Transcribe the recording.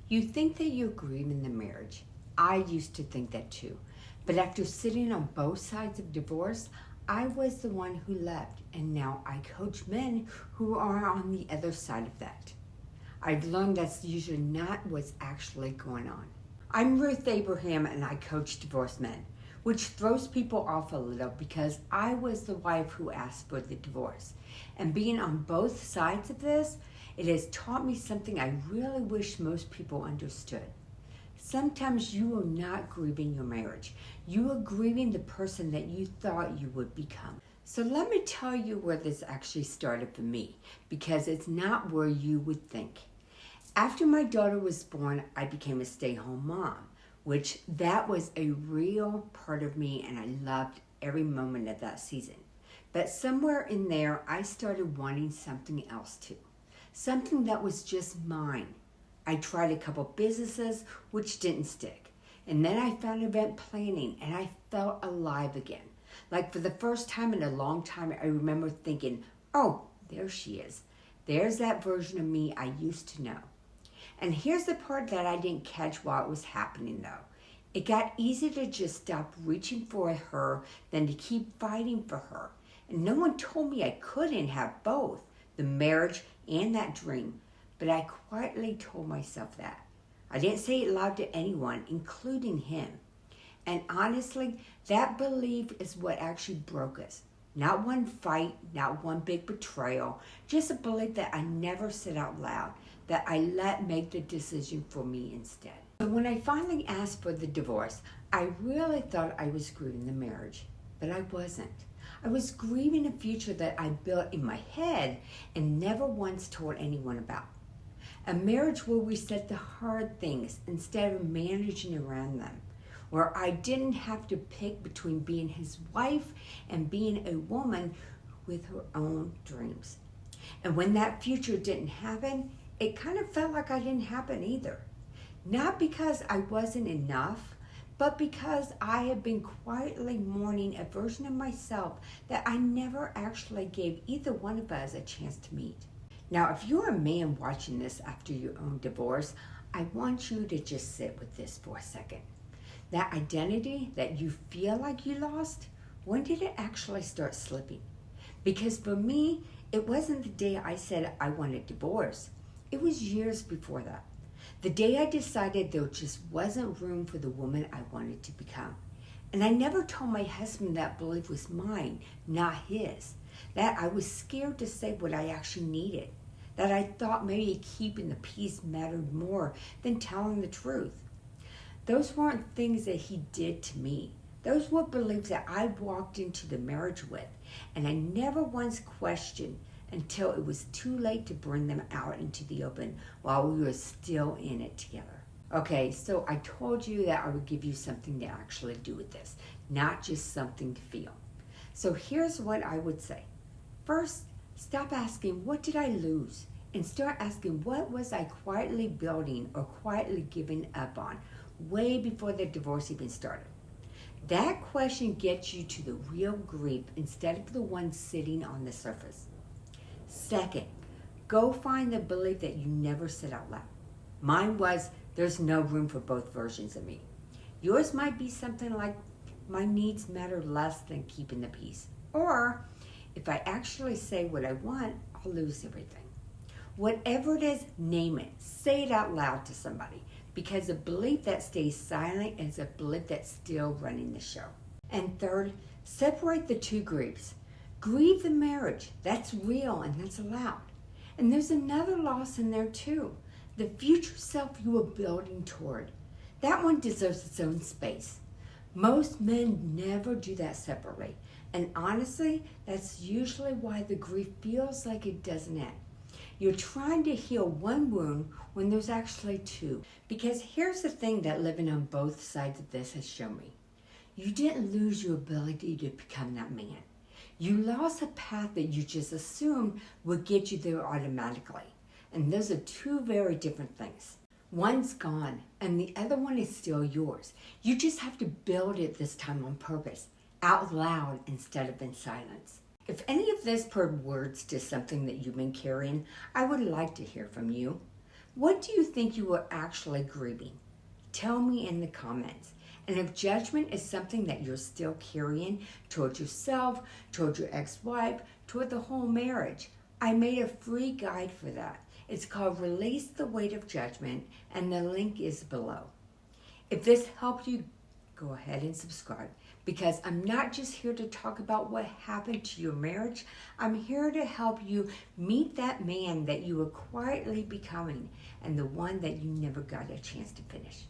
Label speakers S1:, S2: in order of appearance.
S1: You think that you're grieving the marriage. I used to think that too. But after sitting on both sides of divorce, I was the one who left, and now I coach men who are on the other side of that. I've learned that's usually not what's actually going on. I'm Ruth Abraham, and I coach divorced men, which throws people off a little because I was the wife who asked for the divorce. And being on both sides of this, it has taught me something I really wish most people understood. Sometimes you are not grieving your marriage. You are grieving the person that you thought you would become. So let me tell you where this actually started for me, because it's not where you would think. After my daughter was born, I became a stay-home mom, which that was a real part of me, and I loved every moment of that season. But somewhere in there, I started wanting something else too. Something that was just mine. I tried a couple businesses, which didn't stick. And then I found event planning, and I felt alive again. Like for the first time in a long time, I remember thinking, oh, there she is. There's that version of me I used to know. And here's the part that I didn't catch while it was happening though. It got easier to just stop reaching for her than to keep fighting for her. And no one told me I couldn't have both, the marriage and that dream. But I quietly told myself that. I didn't say it loud to anyone, including him. And honestly, that belief is what actually broke us. Not one fight, not one big betrayal, just a belief that I never said out loud, that I let make the decision for me instead. So when I finally asked for the divorce, I really thought I was grieving the marriage, but I wasn't. I was grieving a future that I built in my head and never once told anyone about. A marriage where we said the hard things instead of managing around them. Where I didn't have to pick between being his wife and being a woman with her own dreams. And when that future didn't happen, it kind of felt like I didn't happen either. Not because I wasn't enough, but because I had been quietly mourning a version of myself that I never actually gave either one of us a chance to meet. Now, if you're a man watching this after your own divorce, I want you to just sit with this for a second. That identity that you feel like you lost, when did it actually start slipping? Because for me, it wasn't the day I said I wanted divorce. It was years before that. The day I decided there just wasn't room for the woman I wanted to become. And I never told my husband that belief was mine, not his. That I was scared to say what I actually needed. That I thought maybe keeping the peace mattered more than telling the truth. Those weren't things that he did to me. Those were beliefs that I walked into the marriage with, and I never once questioned until it was too late to bring them out into the open while we were still in it together. Okay, so I told you that I would give you something to actually do with this, not just something to feel. So here's what I would say. First, stop asking, what did I lose? And start asking, what was I quietly building or quietly giving up on way before the divorce even started? That question gets you to the real grief instead of the one sitting on the surface. Second, go find the belief that you never said out loud. Mine was, there's no room for both versions of me. Yours might be something like, my needs matter less than keeping the peace. Or, if I actually say what I want, I'll lose everything. Whatever it is, name it. Say it out loud to somebody. Because a belief that stays silent is a belief that's still running the show. And third, separate the two griefs. Grieve the marriage. That's real and that's allowed. And there's another loss in there too. The future self you are building toward. That one deserves its own space. Most men never do that separately. And honestly, that's usually why the grief feels like it doesn't end. You're trying to heal one wound when there's actually two. Because here's the thing that living on both sides of this has shown me. You didn't lose your ability to become that man. You lost a path that you just assumed would get you there automatically. And those are two very different things. One's gone, and the other one is still yours. You just have to build it this time on purpose, out loud instead of in silence. If any of this put words to something that you've been carrying, I would like to hear from you. What do you think you are actually grieving? Tell me in the comments. And if judgment is something that you're still carrying toward yourself, toward your ex-wife, toward the whole marriage, I made a free guide for that. It's called Release the Weight of Judgment, and the link is below. If this helped you, go ahead and subscribe, because I'm not just here to talk about what happened to your marriage. I'm here to help you meet that man that you are quietly becoming and the one that you never got a chance to finish.